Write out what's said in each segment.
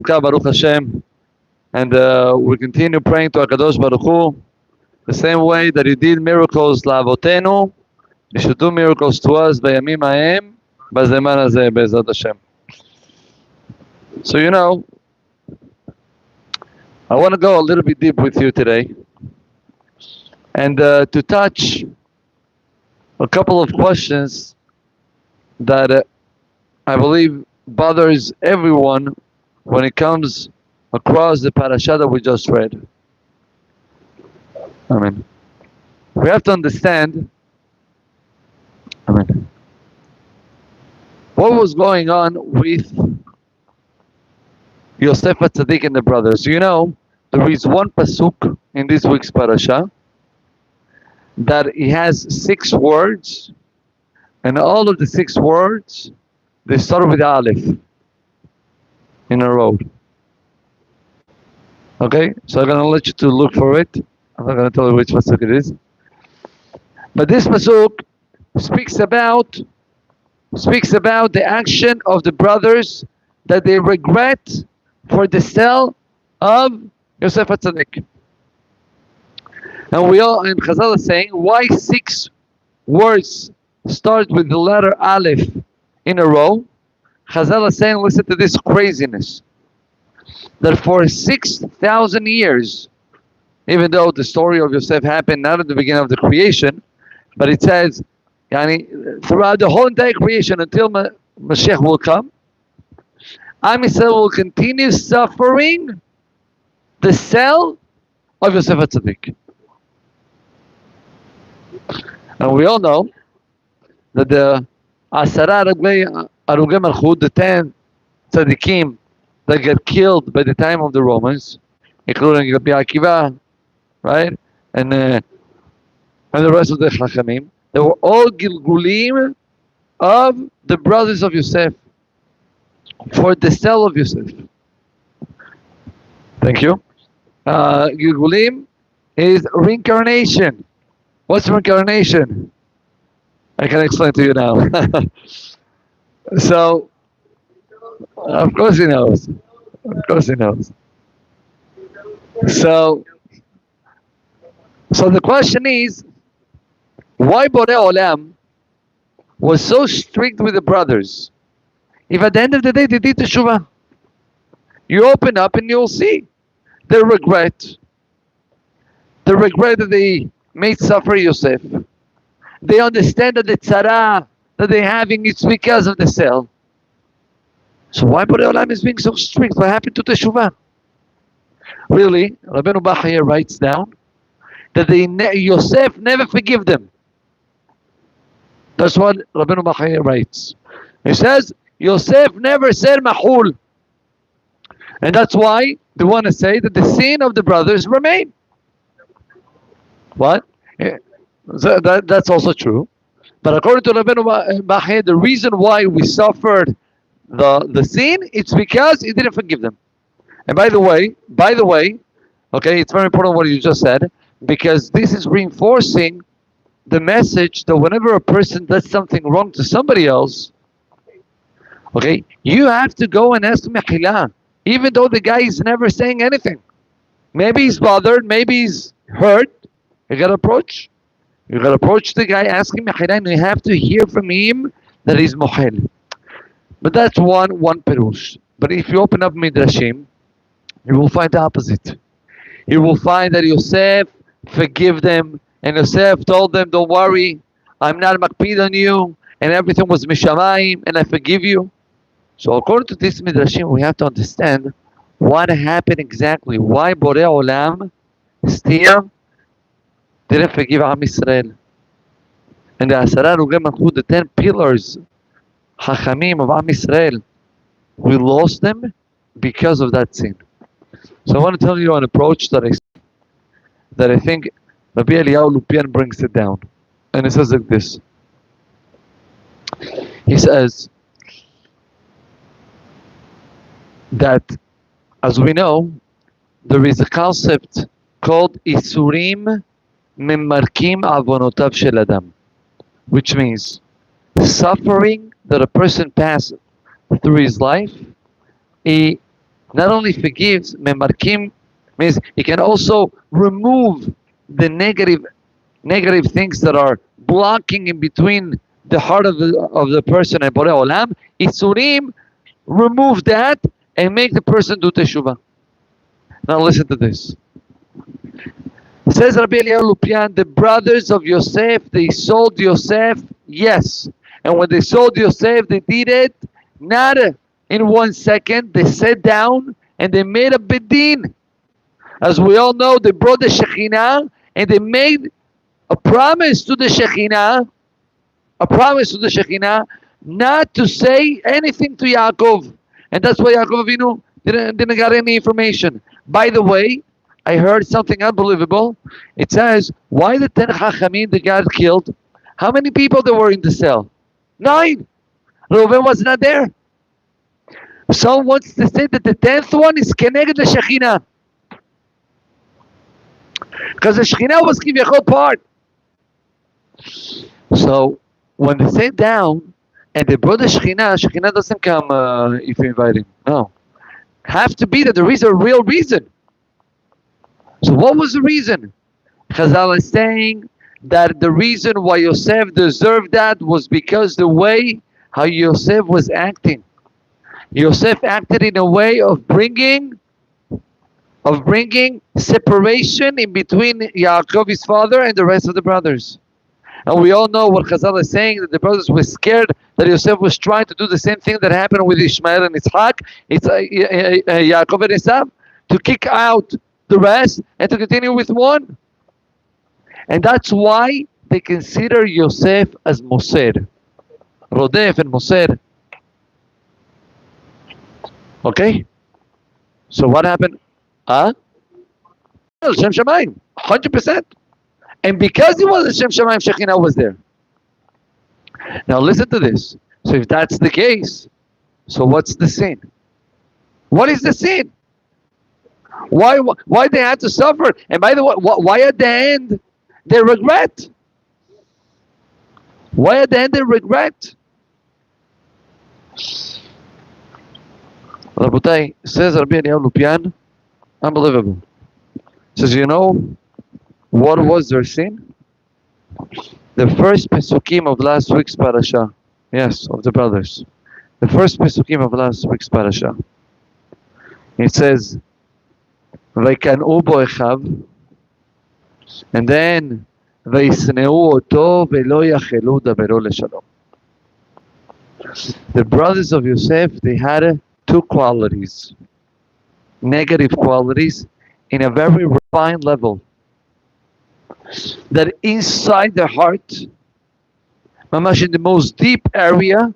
Baruch Hashem, and we continue praying to HaKadosh Baruch Hu the same way that He did miracles la'avotenu. He should do miracles to us בימים ההם, בזמן הזה, בעזרת Hashem. So I want to go a little bit deep with you today, and to touch a couple of questions that I believe bothers everyone when it comes across the parasha that we just read. Amen. We have to understand, amen, what was going on with Yosef HaTzadik and the brothers. There is one pasuk in this week's parasha that it has 6 words, and all of the 6 words, they start with Aleph in a row. Okay, so I'm going to let you to look for it. I'm not going to tell you which pasuk it is. But this pasuk speaks about the action of the brothers that they regret for the sale of Yosef HaTzadik. And Chazal is saying, why 6 words start with the letter Aleph in a row? Chazal is saying, listen to this craziness. That for 6,000 years, even though the story of Yosef happened not at the beginning of the creation, but it says, throughout the whole entire creation until Mashiach will come, Am Yisrael will continue suffering the sale of Yosef HaTzadik. And we all know that the Asara Arugei Malchut, the 10 tzaddikim that get killed by the time of the Romans, including Rabbi Akiva, right, and the rest of the Chachamim, they were all Gilgulim of the brothers of Yosef for the sale of Yosef. Thank you. Gilgulim is reincarnation. What's reincarnation? I can explain to you now. So, of course he knows. Of course he knows. So the question is, why Borei Olam was so strict with the brothers? If at the end of the day they did teshuvah, you open up and you'll see their regret. The regret that they made suffer Yosef. They understand that the tzara that they're having is because of the sale. So why Borei Olam is being so strict? What happened to teshuvah? Really, Rabbi Abraham writes down that Yosef never forgive them. That's what Rabbi Abraham writes. He says, Yosef never said mahul. And that's why they want to say that the sin of the brothers remain. What? That's also true. But according to Rabbi Abraham, the reason why we suffered the sin, it's because he didn't forgive them. And by the way, okay, it's very important what you just said, because this is reinforcing the message that whenever a person does something wrong to somebody else, okay, you have to go and ask Mechila, even though the guy is never saying anything. Maybe he's bothered, maybe he's hurt. You gotta approach the guy, ask him Mechila, and you have to hear from him that he's Mohel. But that's one perush. But if you open up Midrashim, you will find the opposite. You will find that Yosef forgive them, and Yosef told them, don't worry, I'm not makpid on you, and everything was mishamayim, and I forgive you. So according to this Midrashim, we have to understand what happened exactly. Why Borei Olam still didn't forgive Am Yisrael. And the Asara Arugei Malchut, the 10 pillars, Chachamim of Am Yisrael, we lost them because of that sin. So I want to tell you an approach that I think Rabbi Eliyahu Lupian brings it down. And it says like this. He says that, as we know, there is a concept called Isurim Memarkim Avonotav Shel Adam, which means suffering that a person passes through his life, it not only forgives, memarkim means he can also remove the negative things that are blocking in between the heart of the person and Borei Olam. Isurim, remove that and make the person do teshuvah. Now listen to this. Says Rabbi Eliyahu Lupian, the brothers of Yosef, they sold Yosef, yes. And when they sold Yosef, they did it not in 1 second. They sat down and they made a bedin. As we all know, they brought the Shekhinah and they made a promise to the Shekhinah, not to say anything to Yaakov. And that's why Yaakov Avinu didn't get any information. By the way, I heard something unbelievable. It says, why the 10 Chachamim that got killed? How many people there were in the cell? 9. Reuven was not there. Someone wants to say that the 10th one is Keneged the Shekhinah. Because the Shekhinah was Kivyachol part. So, when they sat down and they brought the Shekhinah doesn't come if you invite him. No. Have to be that there is a real reason. So what was the reason? Chazal is saying that the reason why Yosef deserved that was because the way how Yosef was acting. Yosef acted in a way of bringing separation in between Yaakov, his father, and the rest of the brothers. And we all know what Chazal is saying, that the brothers were scared that Yosef was trying to do the same thing that happened with Ishmael and Yitzhak, Yaakov and Esav, to kick out the rest and to continue with one. And that's why they consider Yosef as Moser. Rodef and Moser. Okay? So what happened? Shem Shamayim, 100%. And because he was a Shem Shamayim, Shekhinah was there. Now listen to this. So if that's the case, so what's the sin? What is the sin? Why they had to suffer? And by the way, why at the end they regret? Why at the end they regret? Rabotai, says Rabbi Eliyahu Lupian, unbelievable. Says, you know what was their sin? The first Pesukim of last week's parasha. Yes, of the brothers. The first Pesukim of last week's parasha. It says, ויקנאו בו אחיו, and then וישנאו אותו ולא יחלו דברו לשלום. The brothers of Yosef, they had 2 qualities, negative qualities, in a very refined level. That inside their heart, mamash, in the most deep area,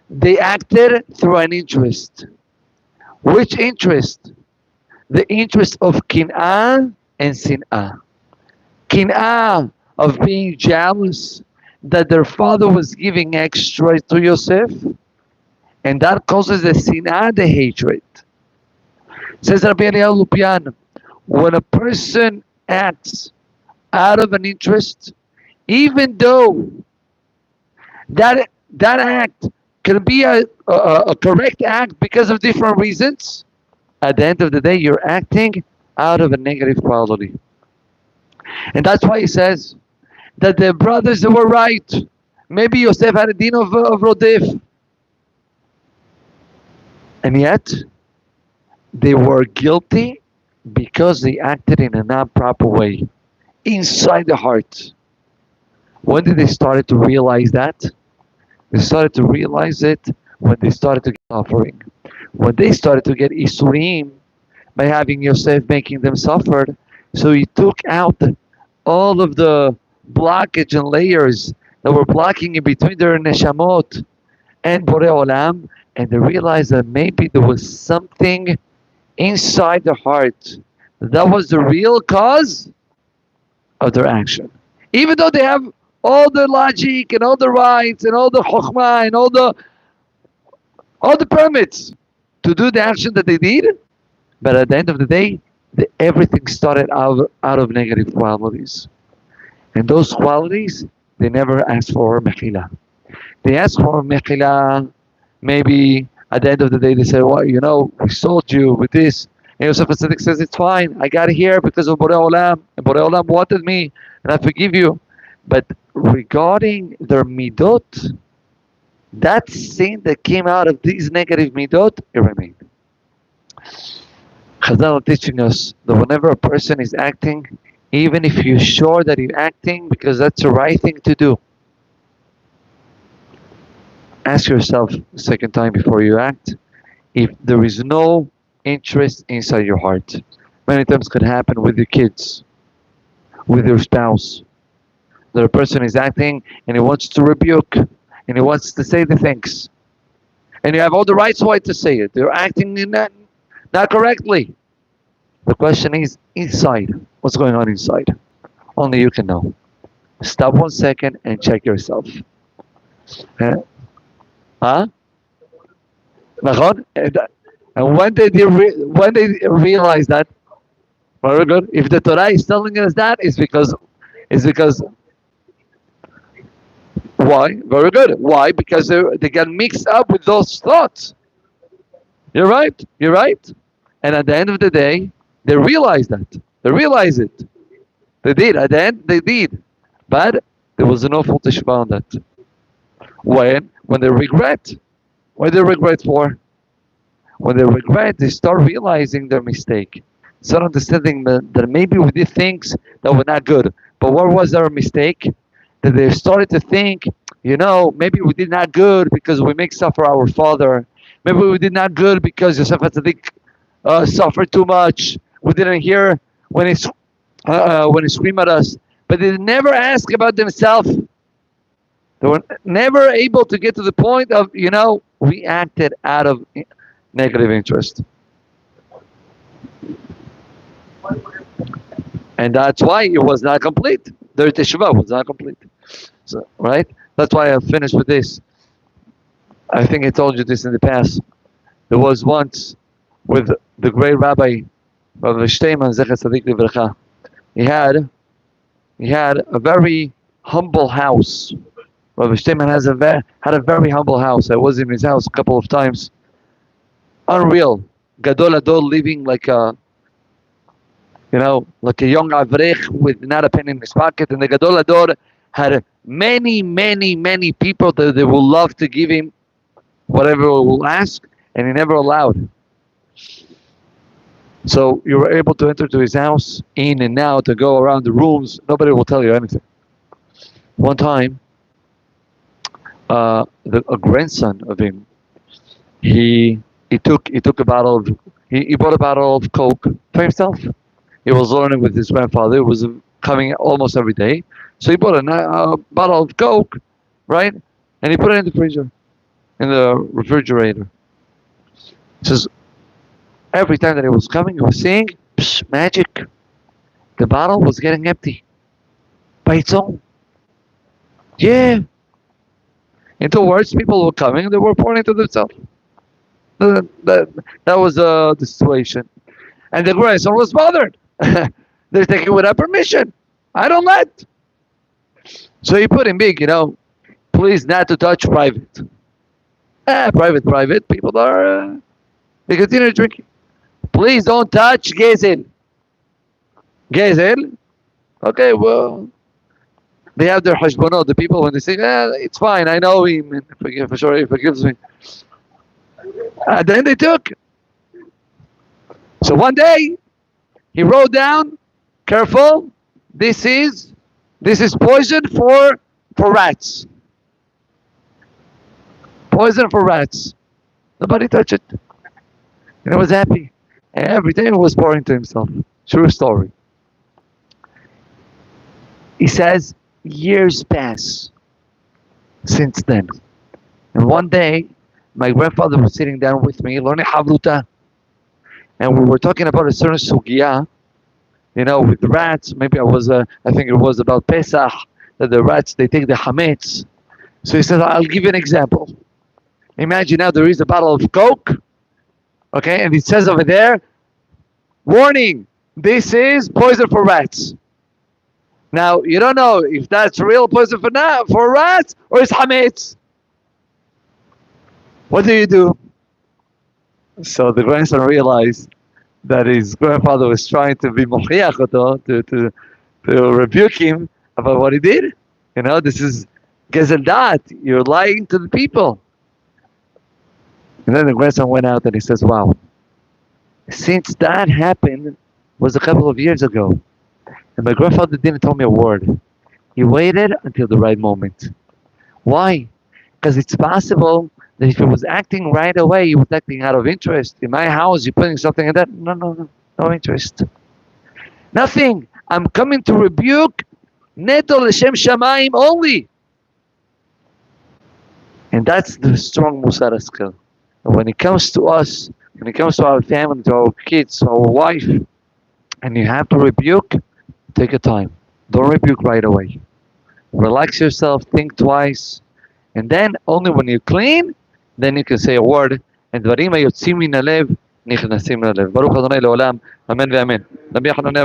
they acted through an interest. Which interest? The interest of kin'ah and sin'ah. Kin'ah, of being jealous that their father was giving extra to Yosef, and that causes the sin'ah, the hatred. Says Rabbi Eliyahu Lupian, when a person acts out of an interest, even though that act can be a correct act because of different reasons, at the end of the day, you're acting out of a negative quality. And that's why he says that the brothers were right. Maybe Yosef had a din of Rodef. And yet, they were guilty because they acted in a non-proper way, inside the heart. When did they start to realize that? They started to realize it when they started to get offering. When they started to get Isurim by having Yosef making them suffer, so he took out all of the blockage and layers that were blocking in between their neshamot and Borei Olam, and they realized that maybe there was something inside the heart that was the real cause of their action. Even though they have all the logic and all the rights and all the chokhmah and all the permits to do the action that they did, but at the end of the day, everything started out of negative qualities. And those qualities, they never asked for mechila. They asked for mechila maybe At the end of the day, they say, well, we sold you with this. And Yosef HaTzadik says, it's fine. I got here because of Borei Olam. And Borei Olam wanted me, and I forgive you. But regarding their midot, that sin that came out of these negative midot, it remained. Chazal are teaching us that whenever a person is acting, even if you're sure that you're acting because that's the right thing to do, ask yourself a second time before you act if there is no interest inside your heart. Many times could happen with your kids, with your spouse, that a person is acting and he wants to rebuke and he wants to say the things. And you have all the rights why to say it. They're acting in that not correctly. The question is inside. What's going on inside? Only you can know. Stop 1 second and check yourself. Huh? And when they realize that, very good. If the Torah is telling us that, it's because why? Very good. Why? Because they get mixed up with those thoughts. You're right. You're right. And at the end of the day, they realize that. They realize it. They did. At the end, they did. But there was no full teshuvah on that. When they regret, what do they regret for? When they regret, they start realizing their mistake. Start understanding that maybe we did things that were not good. But what was our mistake? That they started to think, maybe we did not good because we make suffer our father. Maybe we did not good because Yosef HaTzadik suffered too much. We didn't hear when he screamed at us. But they never ask about themselves. They were never able to get to the point of, we acted out of negative interest. And that's why it was not complete. Their teshuvah was not complete. So, right? That's why I finished with this. I think I told you this in the past. There was once with the great Rabbi Shteiman Zecher Tzadik Livracha. He had a very humble house. Rabbi Shteiman had a very humble house. I was in his house a couple of times. Unreal. Gadol Adol, living like a young avrech with not a penny in his pocket. And the Gadol Ador had many, many, many people that they would love to give him whatever he will ask, and he never allowed. So you were able to enter to his house, in and out, to go around the rooms. Nobody will tell you anything. One time, a grandson of him, he bought a bottle of Coke for himself. He was learning with his grandfather. It was coming almost every day. So he bought a bottle of Coke, right? And he put it in the refrigerator. He says, every time that he was coming, he was saying, psh, magic. The bottle was getting empty by its own. Yeah. Into words, people were coming, they were pouring into themselves. That was the situation. And the grandson was bothered. They're taking without permission. I don't let. So he put in big, please not to touch private. Private. People they continue drinking. Please don't touch Gezel. Gezel? Okay, well, they have their hashbonot. The people, when they say, it's fine, I know him, for sure he forgives me. Then they took. So one day, he wrote down, careful, this is poison for rats. Poison for rats. Nobody touched it. And he was happy. And every day he was pouring to himself. True story. He says, years pass since then. And one day, my grandfather was sitting down with me, learning Havluta. And we were talking about a certain sugya, with the rats. Maybe I think it was about Pesach, that the rats, they take the hametz. So he said, I'll give you an example. Imagine now there is a bottle of Coke, okay, and it says over there, warning, this is poison for rats. Now, you don't know if that's real poison for rats or it's hametz. What do? So the grandson realized that his grandfather was trying to be mochiach oto, to rebuke him about what he did. You know, this is gezeldat. You're lying to the people. And then the grandson went out and he says, wow, since that happened was a couple of years ago. And my grandfather didn't tell me a word. He waited until the right moment. Why? Because it's possible that if he was acting right away, he was acting out of interest. In my house, you're putting something in that. No interest. Nothing. I'm coming to rebuke Neto L'Shem Shamayim only. And that's the strong Musar skill. And when it comes to us, when it comes to our family, to our kids, to our wife, and you have to rebuke, take your time. Don't rebuke right away. Relax yourself, think twice, and then only when you're clean, then you can say a word. And דברים היוצאים מן הלב נכנסים ללב. ברוך ה' לעולם, אמן ואמן. רבי יוחנן